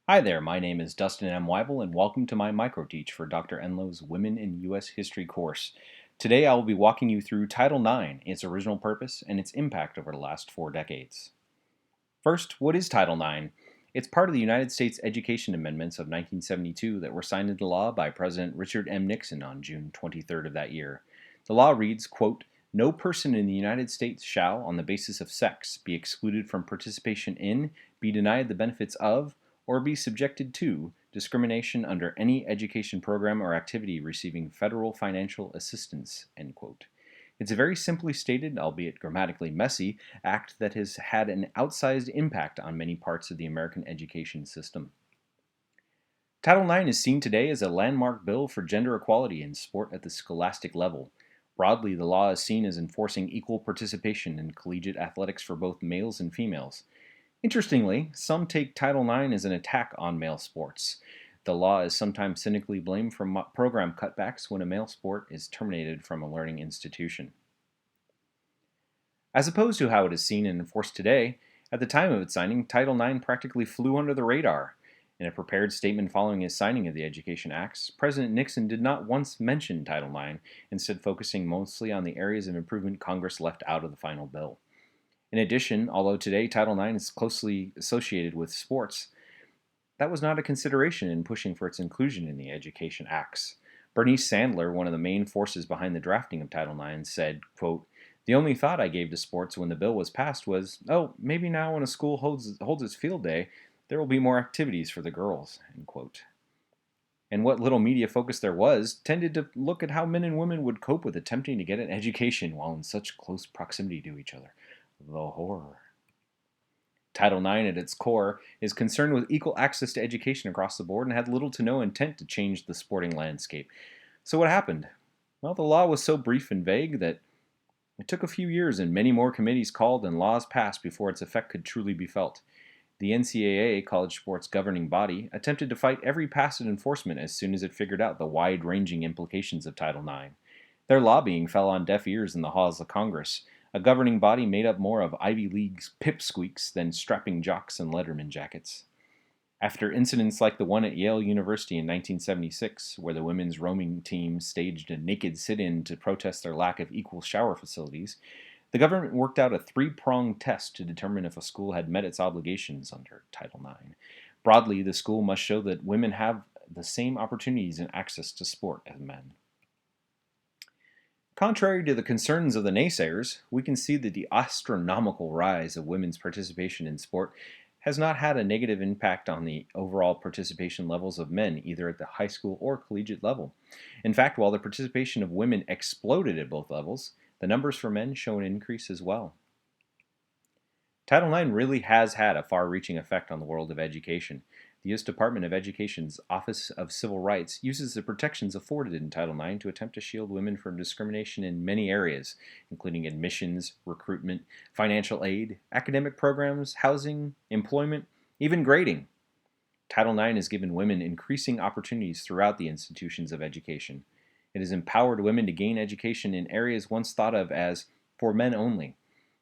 Hi there, my name is Dustin M. Weibel, and welcome to my microteach for Dr. Enlow's Women in U.S. History course. Today I will be walking you through Title IX, its original purpose, and its impact over the last 4 decades. First, what is Title IX? It's part of the United States Education Amendments of 1972 that were signed into law by President Richard M. Nixon on June 23rd of that year. The law reads, quote, "No person in the United States shall, on the basis of sex, be excluded from participation in, be denied the benefits of, or be subjected to discrimination under any education program or activity receiving federal financial assistance." End quote. It's a very simply stated, albeit grammatically messy, act that has had an outsized impact on many parts of the American education system. Title IX is seen today as a landmark bill for gender equality in sport at the scholastic level. Broadly, the law is seen as enforcing equal participation in collegiate athletics for both males and females. Interestingly, some take Title IX as an attack on male sports. The law is sometimes cynically blamed for program cutbacks when a male sport is terminated from a learning institution. As opposed to how it is seen and enforced today, at the time of its signing, Title IX practically flew under the radar. In a prepared statement following his signing of the Education Acts, President Nixon did not once mention Title IX, instead focusing mostly on the areas of improvement Congress left out of the final bill. In addition, although today Title IX is closely associated with sports, that was not a consideration in pushing for its inclusion in the Education Acts. Bernice Sandler, one of the main forces behind the drafting of Title IX, said, quote, "The only thought I gave to sports when the bill was passed was, oh, maybe now when a school holds its field day, there will be more activities for the girls." End quote. And what little media focus there was tended to look at how men and women would cope with attempting to get an education while in such close proximity to each other. The horror. Title IX, at its core, is concerned with equal access to education across the board and had little to no intent to change the sporting landscape. So, what happened? Well, the law was so brief and vague that it took a few years and many more committees called and laws passed before its effect could truly be felt. The NCAA, college sports governing body, attempted to fight every passage enforcement as soon as it figured out the wide ranging implications of Title IX. Their lobbying fell on deaf ears in the halls of Congress, a governing body made up more of Ivy League's pipsqueaks than strapping jocks in Letterman jackets. After incidents like the one at Yale University in 1976, where the women's rowing team staged a naked sit in to protest their lack of equal shower facilities, the government worked out a three-pronged test to determine if a school had met its obligations under Title IX. Broadly, the school must show that women have the same opportunities and access to sport as men. Contrary to the concerns of the naysayers, we can see that the astronomical rise of women's participation in sport has not had a negative impact on the overall participation levels of men, either at the high school or collegiate level. In fact, while the participation of women exploded at both levels, the numbers for men show an increase as well. Title IX really has had a far reaching effect on the world of education. The U.S. Department of Education's Office of Civil Rights uses the protections afforded in Title IX to attempt to shield women from discrimination in many areas, including admissions, recruitment, financial aid, academic programs, housing, employment, even grading. Title IX has given women increasing opportunities throughout the institutions of education. It has empowered women to gain education in areas once thought of as for men only.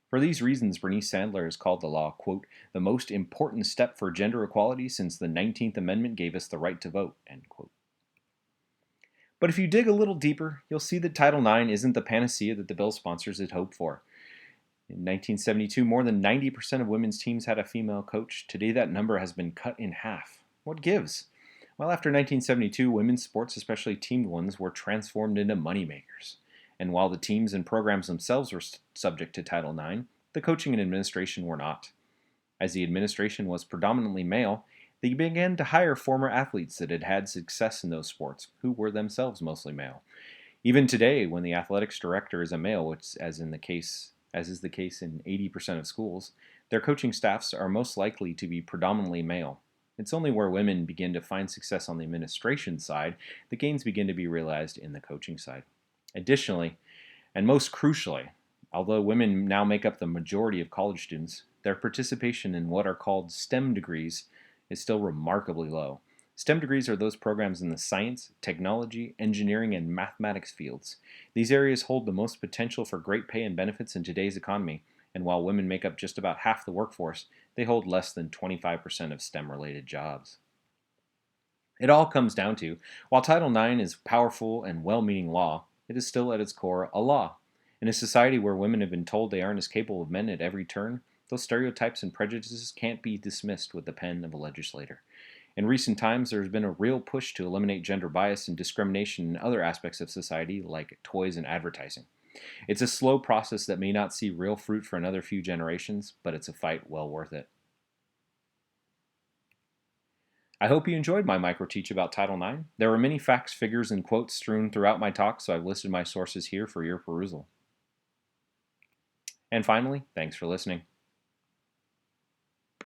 For these reasons, Bernice Sandler has called the law, quote, "the most important step for gender equality since the 19th Amendment gave us the right to vote," end quote. But if you dig a little deeper, you'll see that Title IX isn't the panacea that the bill sponsors had hoped for. In 1972, more than 90% of women's teams had a female coach. Today, that number has been cut in half. What gives? Well, after 1972, women's sports, especially teamed ones, were transformed into moneymakers. And while the teams and programs themselves were subject to Title IX, the coaching and administration were not. As the administration was predominantly male, they began to hire former athletes that had had success in those sports, who were themselves mostly male. Even today, when the athletics director is a male, which as is the case in 80% of schools, their coaching staffs are most likely to be predominantly male. It's only where women begin to find success on the administration side that gains begin to be realized in the coaching side. Additionally, and most crucially, although women now make up the majority of college students, their participation in what are called STEM degrees is still remarkably low. STEM degrees are those programs in the science, technology, engineering, and mathematics fields. These areas hold the most potential for great pay and benefits in today's economy, and while women make up just about half the workforce, they hold less than 25% of STEM related jobs. It all comes down to, while Title IX is powerful and well-meaning law, it is still at its core a law. In a society where women have been told they aren't as capable of men at every turn, those stereotypes and prejudices can't be dismissed with the pen of a legislator. In recent times, there has been a real push to eliminate gender bias and discrimination in other aspects of society, like toys and advertising. It's a slow process that may not see real fruit for another few generations, but it's a fight well worth it. I hope you enjoyed my micro teach about Title IX. There were many facts, figures, and quotes strewn throughout my talk, so I've listed my sources here for your perusal. And finally, thanks for listening.